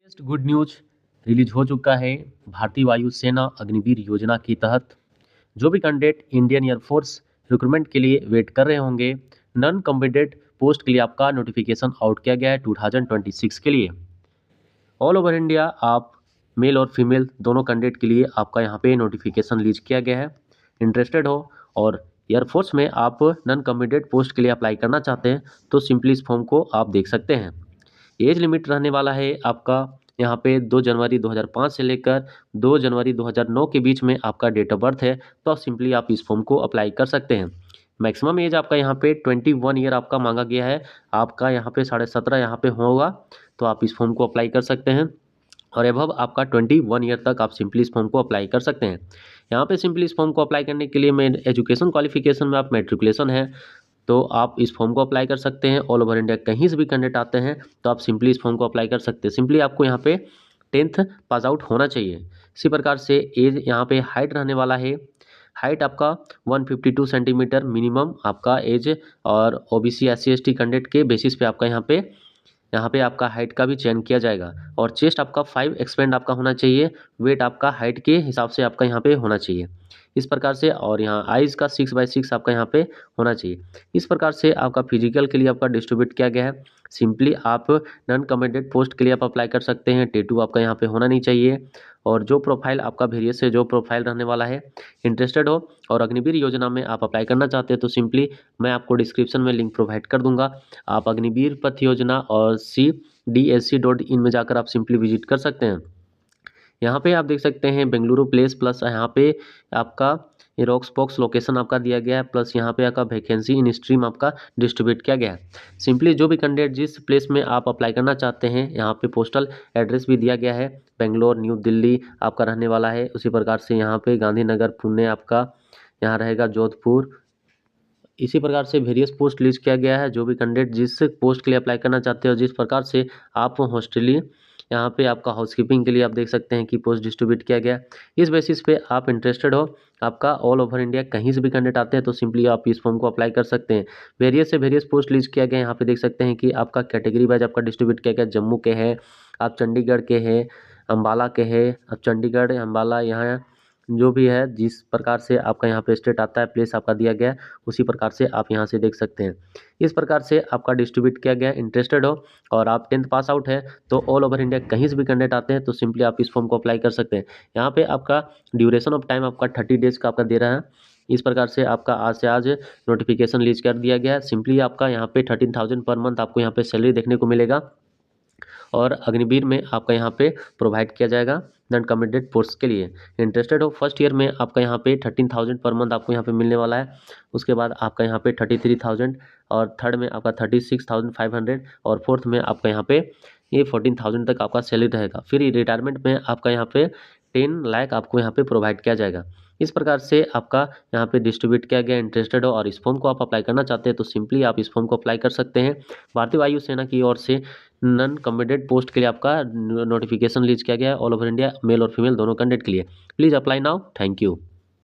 Latest good news release हो चुका है। भारतीय वायुसेना अग्निवीर योजना के तहत जो भी कैंडिडेट इंडियन एयरफोर्स रिक्रूटमेंट के लिए वेट कर रहे होंगे, नॉन कम्बैटेंट पोस्ट के लिए आपका नोटिफिकेशन आउट किया गया है 2026 के लिए। ऑल ओवर इंडिया आप मेल और फीमेल दोनों कैंडिडेट के लिए आपका यहाँ पे नोटिफिकेशन रिलीज किया गया है। इंटरेस्टेड हो और एयरफोर्स में आप नॉन कम्बैटेंट पोस्ट के लिए अप्लाई करना चाहते हैं तो सिंपली इस फॉर्म को आप देख सकते हैं। एज लिमिट रहने वाला है आपका यहाँ पे 2 जनवरी 2005 से लेकर 2 जनवरी 2009 के बीच में आपका डेट ऑफ बर्थ है, तो आप सिंपली आप इस फॉर्म को अप्लाई कर सकते हैं। मैक्सिमम एज आपका यहाँ पे 21 ईयर आपका मांगा गया है। आपका यहाँ पे 17.5 यहाँ पे होगा, तो आप इस फॉर्म को अप्लाई कर सकते हैं। और एबव आपका 21 ईयर तक आप सिंपली इस फॉर्म को अप्लाई कर सकते हैं। यहाँ पे सिंपली इस फॉर्म को अप्लाई करने के लिए मैं एजुकेशन क्वालिफिकेशन में आप मैट्रिकुलेशन है तो आप इस फॉर्म को अप्लाई कर सकते हैं। ऑल ओवर इंडिया कहीं से भी कैंडिडेट आते हैं तो आप सिंपली इस फॉर्म को अप्लाई कर सकते हैं। सिंपली आपको यहाँ पे 10th पास आउट होना चाहिए। इसी प्रकार से एज यहाँ पे हाइट रहने वाला है। हाइट आपका 152 सेंटीमीटर मिनिमम आपका एज, और ओबीसी SC ST कैंडिडेट के बेसिस पे आपका यहाँ पे आपका हाइट का भी चयन किया जाएगा। और चेस्ट आपका 5 एक्सपेंड आपका होना चाहिए। वेट आपका हाइट के हिसाब से आपका यहाँ पे होना चाहिए इस प्रकार से। और यहाँ आइज़ का 6/6 आपका यहाँ पे होना चाहिए। इस प्रकार से आपका फिजिकल के लिए आपका डिस्ट्रीब्यूट किया गया है। सिंपली आप नॉन कम्बैटेंट पोस्ट के लिए आप अप्लाई कर सकते हैं। टैटू आपका यहाँ पे होना नहीं चाहिए। और जो प्रोफाइल आपका वेरियस से जो प्रोफाइल रहने वाला है, इंटरेस्टेड हो और अग्निवीर योजना में आप अप्लाई करना चाहते हैं तो सिंपली मैं आपको डिस्क्रिप्शन में लिंक प्रोवाइड कर दूंगा। आप अग्निवीर पथ योजना और CDSC.in में जाकर आप सिंपली विजिट कर सकते हैं। यहाँ पे आप देख सकते हैं बेंगलुरु प्लेस प्लस यहाँ पे आपका रॉक्स बॉक्स लोकेशन आपका दिया गया है, प्लस यहाँ पे आपका वैकेंसी इन स्ट्रीम आपका डिस्ट्रीब्यूट किया गया है। सिंपली जो भी कैंडिडेट जिस प्लेस में आप अप्लाई करना चाहते हैं, यहाँ पे पोस्टल एड्रेस भी दिया गया है। बेंगलोर, न्यू दिल्ली आपका रहने वाला है। उसी प्रकार से यहाँ पे गांधीनगर, पुणे आपका यहाँ रहेगा, जोधपुर। इसी प्रकार से वेरियस पोस्ट लिस्ट किया गया है। जो भी कैंडिडेट जिस पोस्ट के लिए अप्लाई करना चाहते हो, जिस प्रकार से आप हॉस्टली यहाँ पे आपका हाउसकीपिंग के लिए आप देख सकते हैं कि पोस्ट डिस्ट्रीब्यूट किया गया है। इस बेसिस पे आप इंटरेस्टेड हो, आपका ऑल ओवर इंडिया कहीं से भी कैंडिडेट आते हैं तो सिंपली आप इस फॉर्म को अप्लाई कर सकते हैं। वेरियस पोस्ट लिस्ट किया गया है। यहाँ पे देख सकते हैं कि आपका कैटेगरी वाइज आपका डिस्ट्रीब्यूट किया गया। जम्मू के हैं, आप चंडीगढ़ के हैं, अम्बाला के हैं, आप चंडीगढ़ अम्बाला यहाँ जो भी है, जिस प्रकार से आपका यहाँ पे स्टेट आता है, प्लेस आपका दिया गया है, उसी प्रकार से आप यहाँ से देख सकते हैं। इस प्रकार से आपका डिस्ट्रीब्यूट किया गया है। इंटरेस्टेड हो और आप 10th पास आउट है तो ऑल ओवर इंडिया कहीं से भी कैंडिडेट आते हैं तो सिंपली आप इस फॉर्म को अप्लाई कर सकते हैं। यहाँ पे आपका ड्यूरेशन ऑफ टाइम आपका 30 डेज का आपका दे रहा है। इस प्रकार से आपका आज से आज नोटिफिकेशन रिलीज कर दिया गया है। सिंपली आपका यहाँ पे 13,000 पर मंथ आपको यहाँ पे सैलरी देखने को मिलेगा। और अग्निवीर में आपका यहाँ पे प्रोवाइड किया जाएगा नॉन कम्बैटेंट पोस्ट के लिए। इंटरेस्टेड हो, फर्स्ट ईयर में आपका यहाँ पे 13,000 पर मंथ आपको यहाँ पे मिलने वाला है। उसके बाद आपका यहाँ पे 33,000, और थर्ड में आपका 36,500, और फोर्थ में आपका यहाँ पे ये 14,000 तक आपका सैलरी रहेगा। फिर रिटायरमेंट में आपका यहाँ पे 10 लाख आपको यहाँ पे प्रोवाइड किया जाएगा। इस प्रकार से आपका यहाँ पे डिस्ट्रीब्यूट किया गया। इंटरेस्टेड हो और इस फॉर्म को आप अप्लाई करना चाहते हैं तो सिंपली आप इस फॉर्म को अप्लाई कर सकते हैं। भारतीय वायुसेना की ओर से नॉन कम्बैटेंट पोस्ट के लिए आपका नोटिफिकेशन रिलीज किया गया है ऑल ओवर इंडिया, मेल और फीमेल दोनों कैंडिडेट के लिए। Please apply now. Thank you.